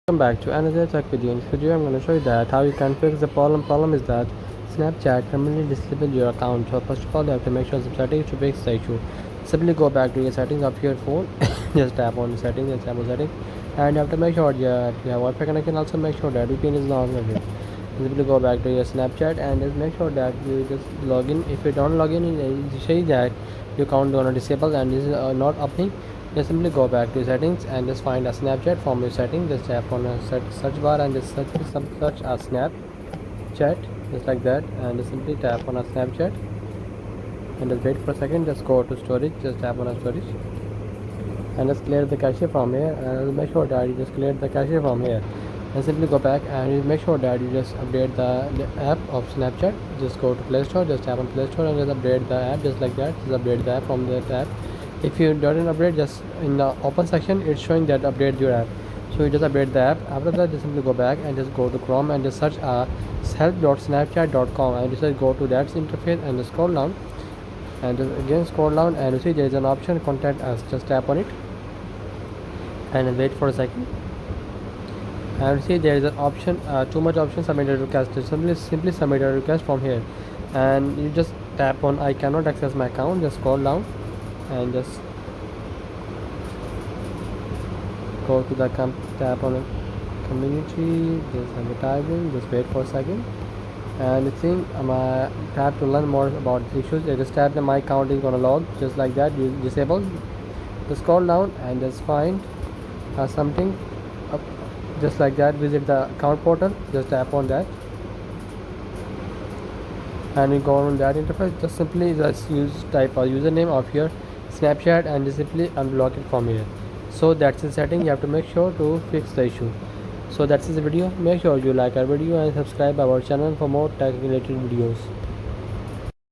Welcome back to another tech video. In this video I'm going to show you that how you can fix the problem is that Snapchat permanently disabled your account. So first of all you have to make sure some settings to fix the issue. Simply go back to your settings of your phone. Just tap on settings and tap on settings, and you have to make sure that you have Wi-Fi connection. Also make sure that VPN is not on it. Simply go back to your Snapchat and just make sure that you just log in. If you don't log in, it says that your account is not disabled and is not opening. Just simply go back to settings and just find a Snapchat from your settings. Just tap on a search bar and just search a Snapchat just like that, and just simply tap on a Snapchat and just wait for a second. Just go to storage, just tap on a storage and just clear the cache from here, and make sure that you just clear the cache from here, and simply go back and you make sure that you just update the app of Snapchat. Just go to Play Store, just tap on Play Store and just update the app just like that. Just update the app from the app. If you don't update, just in the open section it's showing that update your app, so you just update the app. After that just simply go back and just go to Chrome and just search help.snapchat.com and just go to that interface and just scroll down and just again scroll down, and you see there is an option contact us. Just tap on it and wait for a second, and see there is an option too much option submit a request. Just simply submit a request from here, and you just tap on I cannot access my account. Just scroll down and just go to the tap on community, just advertising. Just wait for a second, and it's in my tab to learn more about the issues. I just tap that my account is gonna log just like that. You disable, just scroll down and just find something up just like that. Visit the account portal, just tap on that and you go on that interface. Just simply just type a username of your Snapchat and just simply unblock it from here. So that's the setting you have to make sure to fix the issue. So that's the video. Make sure you like our video and subscribe our channel for more tech related videos.